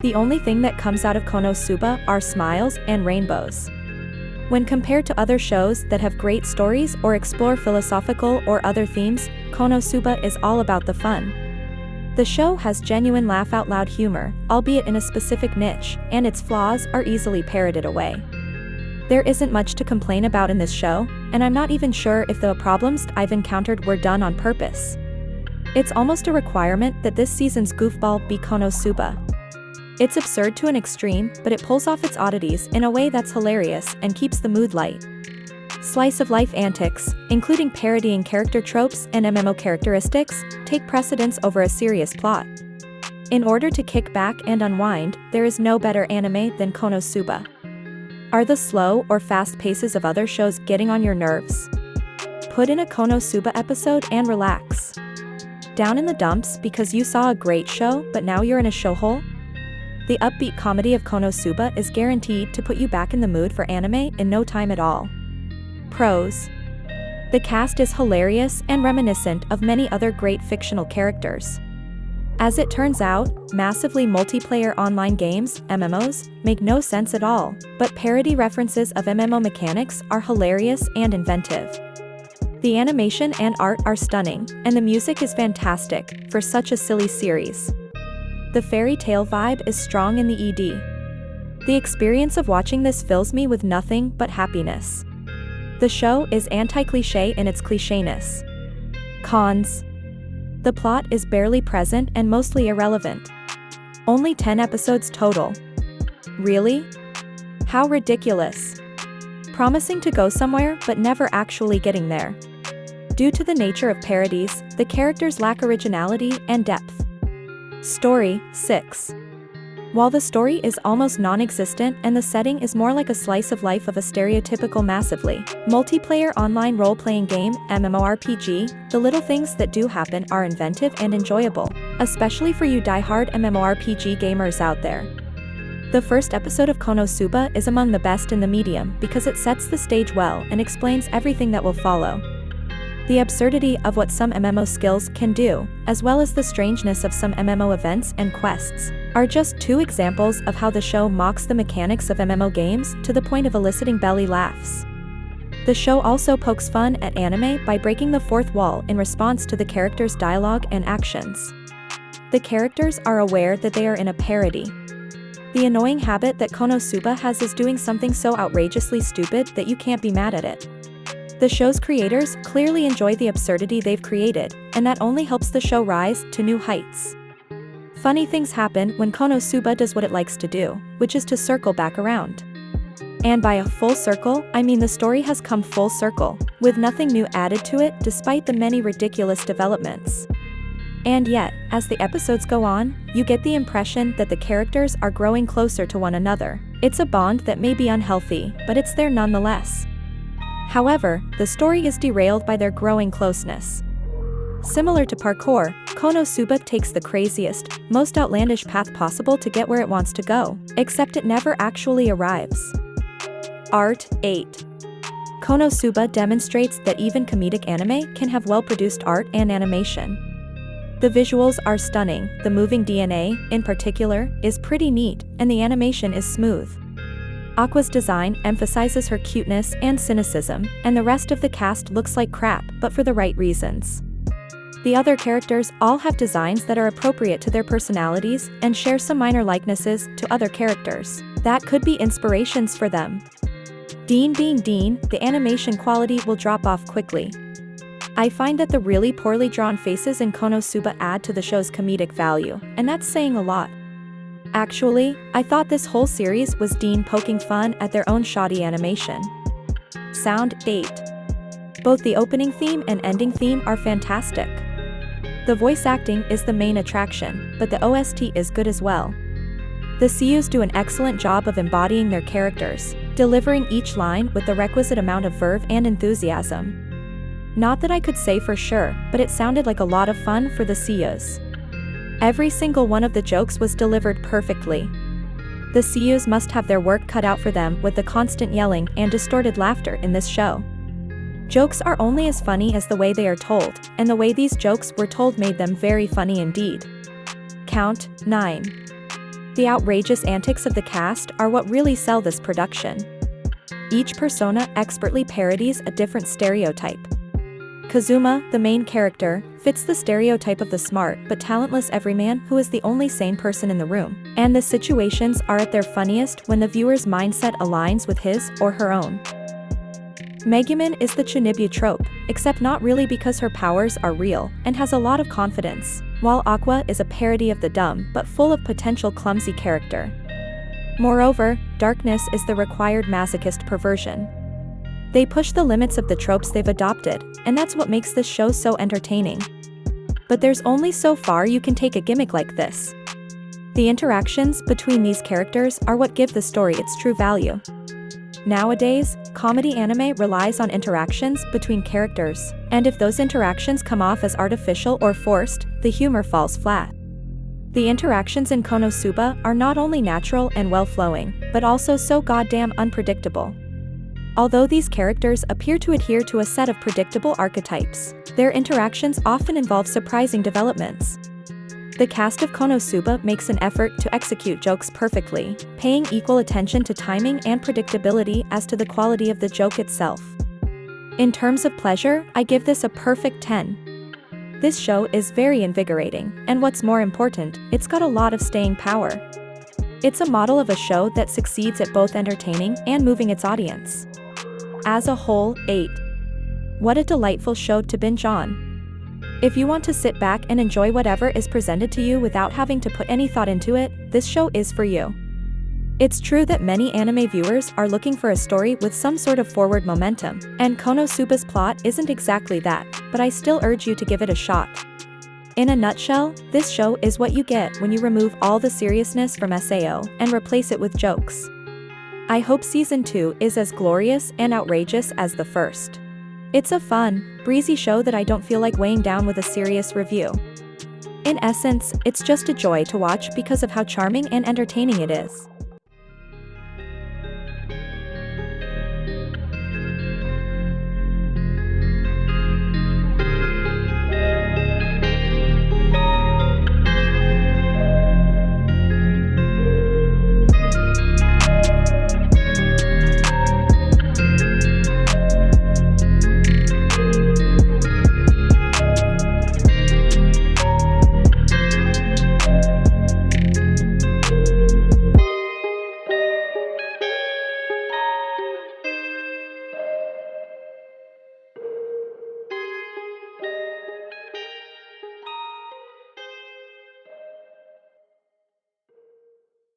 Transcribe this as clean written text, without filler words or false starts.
The only thing that comes out of Konosuba are smiles and rainbows. When compared to other shows that have great stories or explore philosophical or other themes, Konosuba is all about the fun. The show has genuine laugh-out-loud humor, albeit in a specific niche, and its flaws are easily parroted away. There isn't much to complain about in this show, and I'm not even sure if the problems I've encountered were done on purpose. It's almost a requirement that this season's goofball be Konosuba. It's absurd to an extreme, but it pulls off its oddities in a way that's hilarious and keeps the mood light. Slice-of-life antics, including parodying character tropes and MMO characteristics, take precedence over a serious plot. In order to kick back and unwind, there is no better anime than Konosuba. Are the slow or fast paces of other shows getting on your nerves? Put in a Konosuba episode and relax. Down in the dumps because you saw a great show but now you're in a showhole? The upbeat comedy of Konosuba is guaranteed to put you back in the mood for anime in no time at all. Pros. The cast is hilarious and reminiscent of many other great fictional characters. As it turns out, massively multiplayer online games, MMOs, make no sense at all, but parody references of MMO mechanics are hilarious and inventive. The animation and art are stunning, and the music is fantastic for such a silly series. The fairy tale vibe is strong in the ED. The experience of watching this fills me with nothing but happiness. The show is anti-cliché in its clichéness. Cons. The plot is barely present and mostly irrelevant. Only 10 episodes total. Really? How ridiculous. Promising to go somewhere but never actually getting there. Due to the nature of parodies, the characters lack originality and depth. Story, 6. While the story is almost non-existent and the setting is more like a slice of life of a stereotypical massively multiplayer online role-playing game, MMORPG, the little things that do happen are inventive and enjoyable, especially for you die-hard MMORPG gamers out there. The first episode of Konosuba is among the best in the medium because it sets the stage well and explains everything that will follow. The absurdity of what some MMO skills can do, as well as the strangeness of some MMO events and quests, are just two examples of how the show mocks the mechanics of MMO games to the point of eliciting belly laughs. The show also pokes fun at anime by breaking the fourth wall in response to the characters' dialogue and actions. The characters are aware that they are in a parody. The annoying habit that Konosuba has is doing something so outrageously stupid that you can't be mad at it. The show's creators clearly enjoy the absurdity they've created, and that only helps the show rise to new heights. Funny things happen when Konosuba does what it likes to do, which is to circle back around. And by a full circle, I mean the story has come full circle, with nothing new added to it despite the many ridiculous developments. And yet, as the episodes go on, you get the impression that the characters are growing closer to one another. It's a bond that may be unhealthy, but it's there nonetheless. However, the story is derailed by their growing closeness. Similar to parkour, Konosuba takes the craziest, most outlandish path possible to get where it wants to go, except it never actually arrives. Art, 8. Konosuba demonstrates that even comedic anime can have well-produced art and animation. The visuals are stunning, the moving DNA, in particular, is pretty neat, and the animation is smooth. Aqua's design emphasizes her cuteness and cynicism, and the rest of the cast looks like crap, but for the right reasons. The other characters all have designs that are appropriate to their personalities and share some minor likenesses to other characters that could be inspirations for them. Dean being Dean, the animation quality will drop off quickly. I find that the really poorly drawn faces in Konosuba add to the show's comedic value, and that's saying a lot. Actually, I thought this whole series was Dean poking fun at their own shoddy animation. Sound, 8. Both the opening theme and ending theme are fantastic. The voice acting is the main attraction, but the OST is good as well. The seiyus do an excellent job of embodying their characters, delivering each line with the requisite amount of verve and enthusiasm. Not that I could say for sure, but it sounded like a lot of fun for the seiyus. Every single one of the jokes was delivered perfectly. The seiyus must have their work cut out for them with the constant yelling and distorted laughter in this show. Jokes are only as funny as the way they are told, and the way these jokes were told made them very funny indeed. Count, 9. The outrageous antics of the cast are what really sell this production. Each persona expertly parodies a different stereotype. Kazuma, the main character, fits the stereotype of the smart but talentless everyman who is the only sane person in the room, and the situations are at their funniest when the viewer's mindset aligns with his or her own. Megumin is the Chunibyo trope, except not really because her powers are real and has a lot of confidence, while Aqua is a parody of the dumb but full of potential clumsy character. Moreover, darkness is the required masochist perversion. They push the limits of the tropes they've adopted, and that's what makes this show so entertaining. But there's only so far you can take a gimmick like this. The interactions between these characters are what give the story its true value. Nowadays, comedy anime relies on interactions between characters, and if those interactions come off as artificial or forced, the humor falls flat. The interactions in Konosuba are not only natural and well-flowing, but also so goddamn unpredictable. Although these characters appear to adhere to a set of predictable archetypes, their interactions often involve surprising developments. The cast of Konosuba makes an effort to execute jokes perfectly, paying equal attention to timing and predictability as to the quality of the joke itself. In terms of pleasure, I give this a perfect 10. This show is very invigorating, and what's more important, it's got a lot of staying power. It's a model of a show that succeeds at both entertaining and moving its audience. As a whole, 8. What a delightful show to binge on. If you want to sit back and enjoy whatever is presented to you without having to put any thought into it, this show is for you. It's true that many anime viewers are looking for a story with some sort of forward momentum, and Konosuba's plot isn't exactly that, but I still urge you to give it a shot. In a nutshell, this show is what you get when you remove all the seriousness from SAO and replace it with jokes. I hope Season 2 is as glorious and outrageous as the first. It's a fun, breezy show that I don't feel like weighing down with a serious review. In essence, it's just a joy to watch because of how charming and entertaining it is.